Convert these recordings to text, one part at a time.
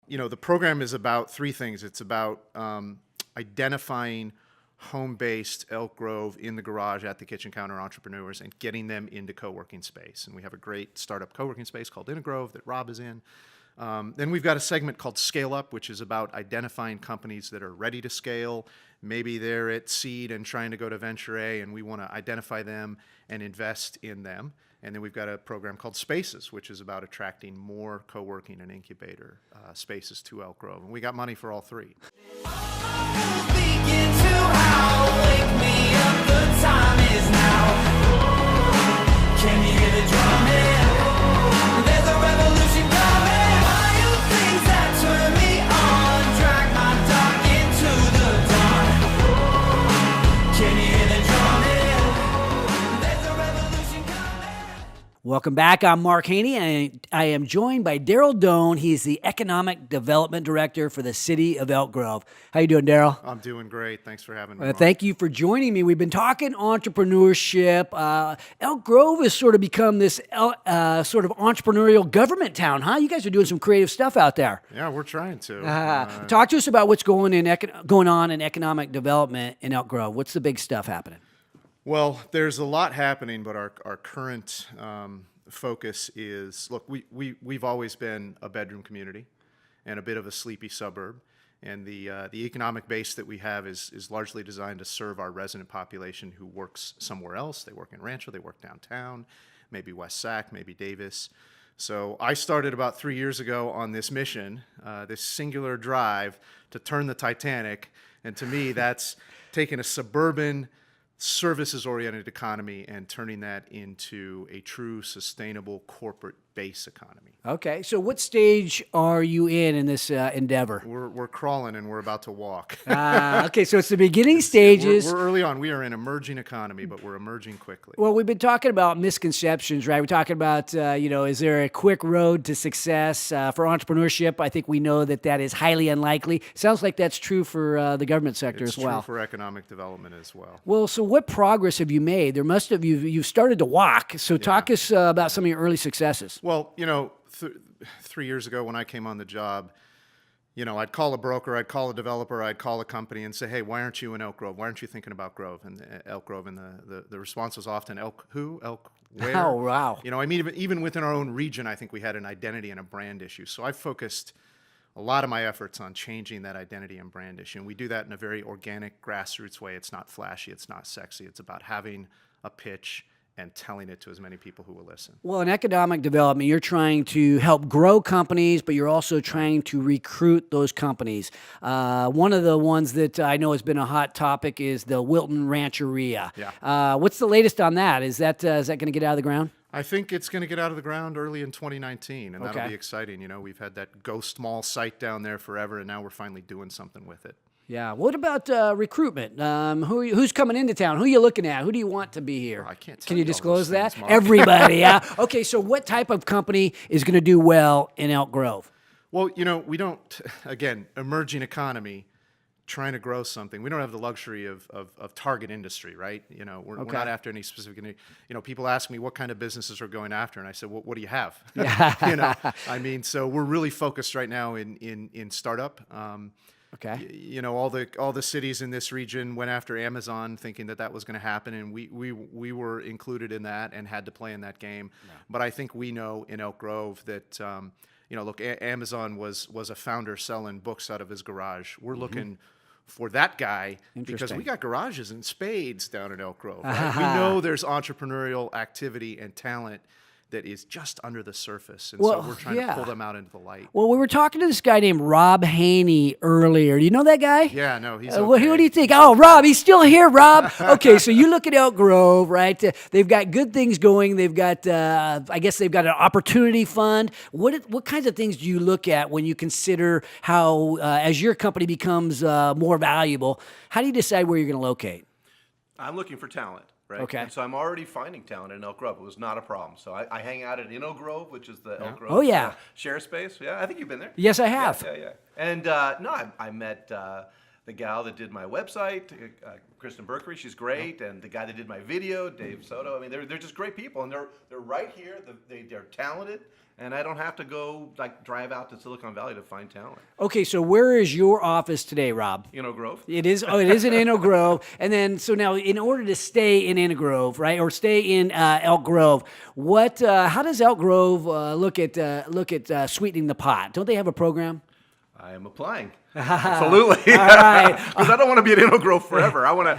The program is about three things. It's about identifying home-based Elk Grove in the garage at the kitchen counter entrepreneurs and getting them into co-working space. And we have a great startup co-working space called Grove that Rob is in. Then we've got a segment called Scale Up, which is about identifying companies that are ready to scale. Maybe they're at seed and trying to go to venture A, and we want to identify them and invest in them. And then we've got a program called Spaces, which is about attracting more co-working and incubator spaces to Elk Grove. And we got money for all three. Can you hear the drumming? There's a revolution coming. Fire things that turn me on, drag my dog into the dawn. Can you hear the drumming? There's a revolution coming. Welcome back. I'm Mark Haney, and I am joined by Darrell Doan. He's the Economic Development Director for the City of Elk Grove. How you doing, Darrell? I'm doing great. Thanks for having me. Thank you for joining me. We've been talking entrepreneurship. Elk Grove has sort of become this sort of entrepreneurial government town, huh? You guys are doing some creative stuff out there. Yeah, we're trying to. Talk to us about what's going on in economic development in Elk Grove. What's the big stuff happening? Well, there's a lot happening, but our current focus is, look, we've always been a bedroom community and a bit of a sleepy suburb. And the economic base that we have is largely designed to serve our resident population who works somewhere else. They work in Rancho, they work downtown, maybe West Sac, maybe Davis. So I started about 3 years ago on this mission, this singular drive to turn the Titanic. And to me, that's taking a suburban, services-oriented economy and turning that into a true sustainable corporate base economy. Okay, so what stage are you in this endeavor? We're crawling and we're about to walk. Okay, so it's the beginning stages. We're early on. We are an emerging economy, but we're emerging quickly. Well, we've been talking about misconceptions, right? We're talking about, is there a quick road to success for entrepreneurship? I think we know that is highly unlikely. Sounds like that's true for the government sector as well. It's true for economic development as well. Well, so what progress have you made? There must have, you've started to walk. So talk us about some of your early successes. Well, 3 years ago when I came on the job, I'd call a broker, I'd call a developer, I'd call a company and say, hey, why aren't you in Elk Grove? Why aren't you thinking about Grove and Elk Grove? And the response was often, Elk who? Elk where? Oh, wow. I mean, even within our own region, I think we had an identity and a brand issue. So I focused a lot of my efforts on changing that identity and brand issue. And we do that in a very organic, grassroots way. It's not flashy, it's not sexy. It's about having a pitch and telling it to as many people who will listen. Well, in economic development, you're trying to help grow companies, but you're also trying to recruit those companies. One of the ones that I know has been a hot topic is the Wilton Rancheria. Yeah. What's the latest on that? Is that going to get out of the ground? I think it's going to get out of the ground early in 2019, and that'll be exciting. We've had that ghost mall site down there forever, and now we're finally doing something with it. Yeah. What about recruitment? Who's coming into town? Who are you looking at? Who do you want to be here? I can't tell Can you disclose that? Things, Everybody, yeah. Okay, so what type of company is going to do well in Elk Grove? Well, we don't, again, emerging economy, trying to grow something. We don't have the luxury of target industry, right? We're not after any specific, people ask me what kind of businesses we're going after, and I said, well, what do you have? Yeah. I mean, so we're really focused right now in startup. Okay. All the cities in this region went after Amazon thinking that was going to happen, and we were included in that and had to play in that game. Yeah. But I think we know in Elk Grove that, look, Amazon was a founder selling books out of his garage. We're looking for that guy because we got garages in spades down in Elk Grove. Right? We know there's entrepreneurial activity and talent that is just under the surface. And so we're trying to pull them out into the light. Well, we were talking to this guy named Rob Haney earlier. Do you know that guy? Yeah, no, he's What do you think? Oh, Rob, he's still here, Rob. Okay, so you look at Elk Grove, right? They've got good things going. They've got, I guess they've got an opportunity fund. What kinds of things do you look at when you consider how, as your company becomes more valuable, how do you decide where you're going to locate? I'm looking for talent. Right? Okay. And so I'm already finding talent in Elk Grove. It was not a problem. So I hang out at Elk Grove, which is the Elk Grove share space. Yeah, I think you've been there. Yes, I have. Yeah. And I met the gal that did my website, Kristen Berkery, she's great, and the guy that did my video, Dave Soto. I mean, they're just great people, and they're right here. They're talented, and I don't have to go drive out to Silicon Valley to find talent. Okay, so where is your office today, Rob? Grove. It is. Oh, it is in Inno Grove. And then, so now, in order to stay in Inno Grove, right, or stay in Elk Grove, how does Elk Grove look at sweetening the pot? Don't they have a program? I am applying. Absolutely. All right. Because I don't want to be at Inno Grove forever. I want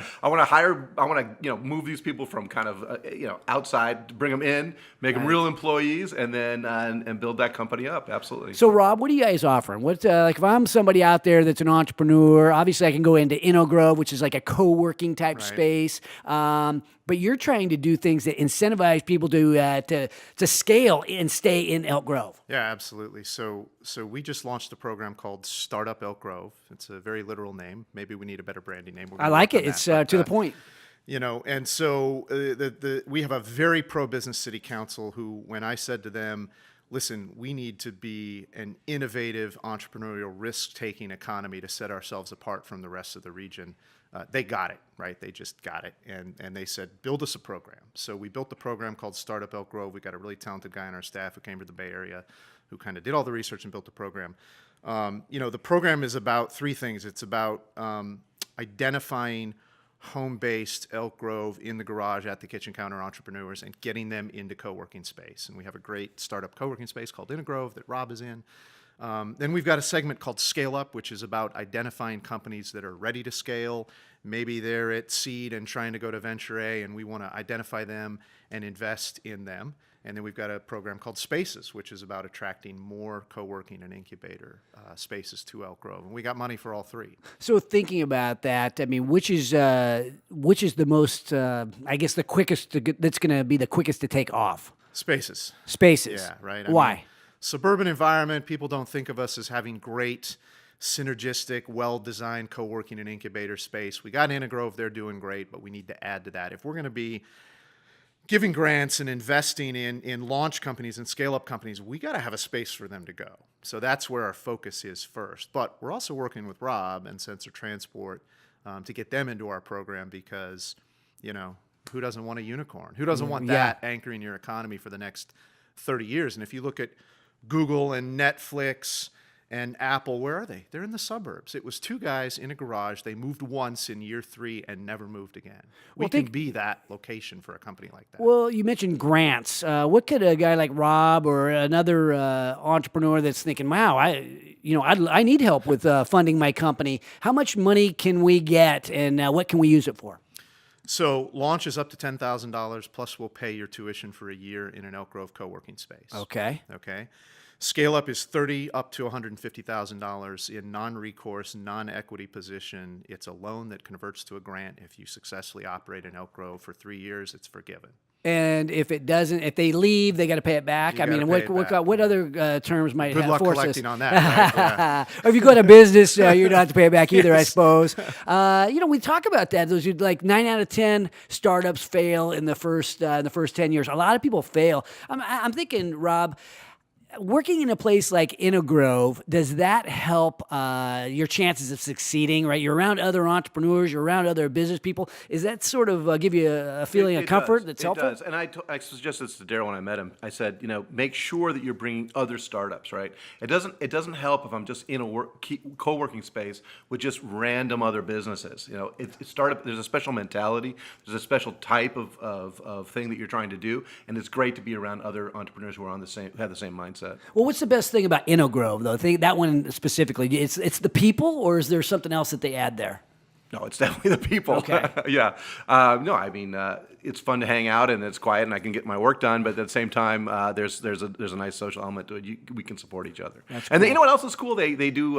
to move these people from kind of outside, bring them in, make them real employees, and then and build that company up. Absolutely. So, Rob, what are you guys offering? What if I'm somebody out there that's an entrepreneur? Obviously, I can go into Inno Grove, which is like a co-working type space. But you're trying to do things that incentivize people to scale and stay in Elk Grove. Yeah, absolutely. So we just launched a program called Startup Elk Grove. It's a very literal name. Maybe we need a better branding name. I like it. It's to the point. And so we have a very pro-business city council who, when I said to them, listen, we need to be an innovative, entrepreneurial, risk-taking economy to set ourselves apart from the rest of the region, they got it, right? They just got it. And they said, build us a program. So we built the program called Startup Elk Grove. We got a really talented guy on our staff who came to the Bay Area who kind of did all the research and built the program. The program is about three things. It's about identifying home-based Elk Grove in the garage at the kitchen counter entrepreneurs and getting them into co-working space. And we have a great startup co-working space called Inno Grove that Rob is in. Then we've got a segment called Scale Up, which is about identifying companies that are ready to scale. Maybe they're at seed and trying to go to venture A, and we want to identify them and invest in them. And then we've got a program called Spaces, which is about attracting more co-working and incubator spaces to Elk Grove. And we got money for all three. So thinking about that, I mean, which is the most, I guess, the quickest that's going to be the quickest to take off? Spaces. Spaces. Yeah, right. Why? Suburban environment, people don't think of us as having great, synergistic, well-designed co-working and incubator space. We got Inno Grove, they're doing great, but we need to add to that. If we're going to be giving grants and investing in launch companies and scale-up companies, we got to have a space for them to go. So that's where our focus is first. But we're also working with Rob and Sensor Transport to get them into our program because, who doesn't want a unicorn? Who doesn't want that anchoring your economy for the next 30 years? And if you look at Google and Netflix and Apple, where are they? They're in the suburbs. It was two guys in a garage. They moved once in year 3 and never moved again. We can be that location for a company like that. Well, you mentioned grants. What could a guy like Rob or another entrepreneur that's thinking, wow, I need help with funding my company. How much money can we get, and what can we use it for? So launch is up to $10,000, plus we'll pay your tuition for a year in an Elk Grove co-working space. Okay. Scale Up is $30,000 up to $150,000 in non-recourse, non-equity position. It's a loan that converts to a grant. If you successfully operate in Elk Grove for 3 years, it's forgiven. And if it doesn't, if they leave, they got to pay it back. What other terms might Good luck force collecting us? on that. Right? Yeah. Or if you go to business, you don't have to pay it back either, I suppose. We talk about that. Those 9 out of 10 startups fail in the first 10 years. A lot of people fail. I'm thinking, Rob, working in a place like Inno Grove, does that help your chances of succeeding, right? You're around other entrepreneurs, you're around other business people. Is that sort of give you a feeling of comfort that's helpful? It does. And I suggested this to Darrell when I met him. I said, make sure that you're bringing other startups, right? It doesn't help if I'm just in a co-working space with just random other businesses. It's startup. There's a special mentality. There's a special type of thing that you're trying to do, and it's great to be around other entrepreneurs who are who have the same mindset. Well, what's the best thing about Inno Grove, though? That one specifically, it's the people, or is there something else that they add there? No, it's definitely the people. Okay. Yeah. It's fun to hang out and it's quiet and I can get my work done. But at the same time, there's a nice social element to it. We can support each other. That's and cool. you know what else is cool? They do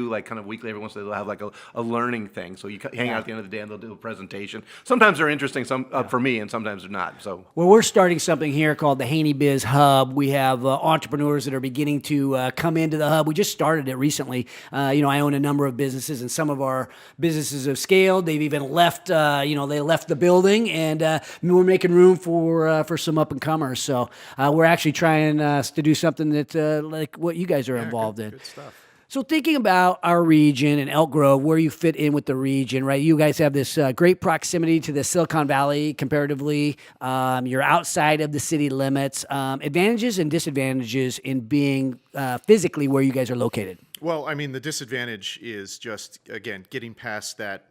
like kind of weekly. Every once in a while they'll have like a learning thing. So you hang out at the end of the day and they'll do a presentation. Sometimes they're interesting, for me, and sometimes they're not. So we're starting something here called the HaneyBiz Hub. We have entrepreneurs that are beginning to come into the hub. We just started it recently. I own a number of businesses, and some of our businesses have scaled. They've even left. They left the building, and we're making room for some up and comers. So we're actually trying to do something that like what you guys are involved in. Good stuff. So thinking about our region and Elk Grove, where you fit in with the region, right? You guys have this great proximity to the Silicon Valley comparatively. You're outside of the city limits. Advantages and disadvantages in being physically where you guys are located. Well, I mean, the disadvantage is just, again, getting past that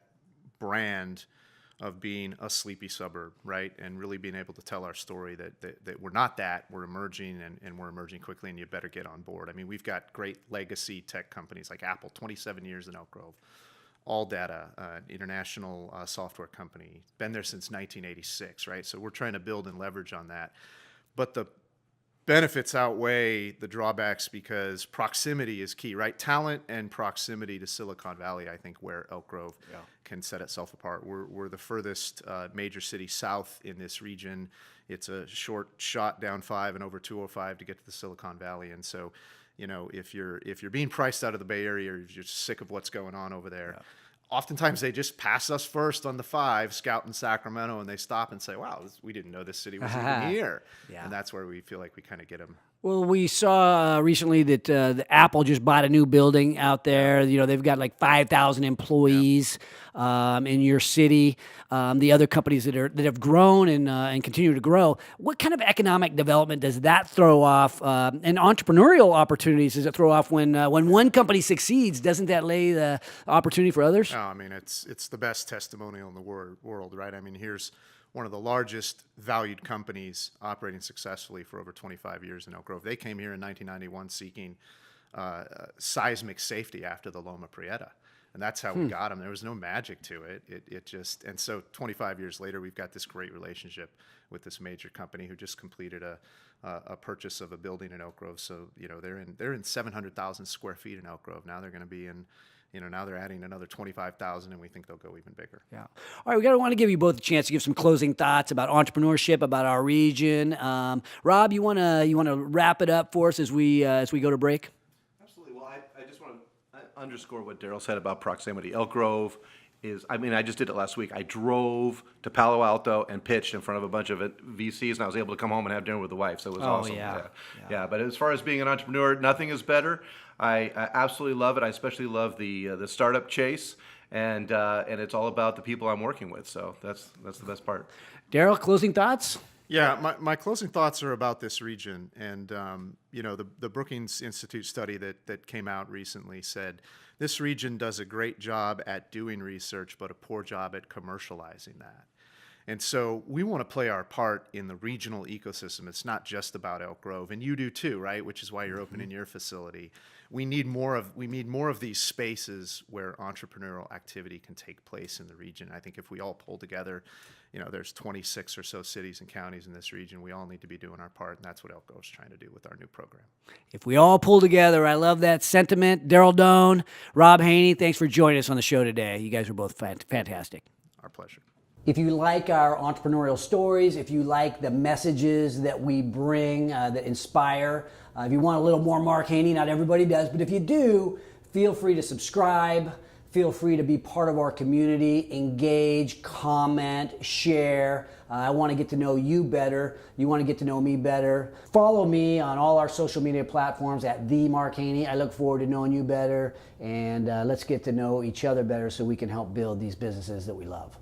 brand of being a sleepy suburb, right? And really being able to tell our story that we're not that, we're emerging and we're emerging quickly, and you better get on board. I mean, we've got great legacy tech companies like Apple, 27 years in Elk Grove, AllData, international software company, been there since 1986, right? So we're trying to build and leverage on that. But the benefits outweigh the drawbacks because proximity is key, right? Talent and proximity to Silicon Valley, I think, where Elk Grove can set itself apart. We're the furthest major city south in this region. It's a short shot down 5 and over 205 to get to the Silicon Valley. And so, you know, if you're being priced out of the Bay Area, or if you're sick of what's going on over there, oftentimes they just pass us first on the 5, Scout in Sacramento, and they stop and say, wow, we didn't know this city was even here. And that's where we feel like we kind of get them. Well, we saw recently that the Apple just bought a new building out there. You know, they've got like 5,000 employees in your city. The other companies that have grown and continue to grow. What kind of economic development does that throw off? And entrepreneurial opportunities does it throw off when one company succeeds? Doesn't that lay the opportunity for others? No, I mean, it's the best testimonial in the world, right? I mean, here's one of the largest valued companies operating successfully for over 25 years in Elk Grove. They came here in 1991 seeking seismic safety after the Loma Prieta. And that's how we got them. There was no magic to it. It just, and so 25 years later, we've got this great relationship with this major company who just completed a purchase of a building in Elk Grove. So, you know, they're in 700,000 square feet in Elk Grove. Now they're going to be in, you know, now they're adding another 25,000, and we think they'll go even bigger. Yeah. All right, we want to give you both a chance to give some closing thoughts about entrepreneurship, about our region. Rob, you want to wrap it up for us as we go to break? Absolutely. Well, I just want to underscore what Darrell said about proximity. Elk Grove is, I mean, I just did it last week. I drove to Palo Alto and pitched in front of a bunch of VCs, and I was able to come home and have dinner with the wife, so it was awesome. Yeah, but as far as being an entrepreneur, nothing is better. I absolutely love it. I especially love the startup chase, and it's all about the people I'm working with, so that's the best part. Darrell, closing thoughts? Yeah, my closing thoughts are about this region. And, you know, the Brookings Institute study that came out recently said this region does a great job at doing research, but a poor job at commercializing that. And so we want to play our part in the regional ecosystem. It's not just about Elk Grove, and you do too, right? Which is why you're opening your facility. We need more of these spaces where entrepreneurial activity can take place in the region. I think if we all pull together, you know, there's 26 or so cities and counties in this region. We all need to be doing our part, and that's what Elk Grove is trying to do with our new program. If we all pull together, I love that sentiment. Darrell Doan, Rob Haney, thanks for joining us on the show today. You guys were both fantastic. Our pleasure. If you like our entrepreneurial stories, if you like the messages that we bring that inspire, if you want a little more Mark Haney, not everybody does, but if you do, feel free to subscribe. Feel free to be part of our community, engage, comment, share. I want to get to know you better. You want to get to know me better. Follow me on all our social media platforms at The Mark Haney. I look forward to knowing you better, and let's get to know each other better so we can help build these businesses that we love.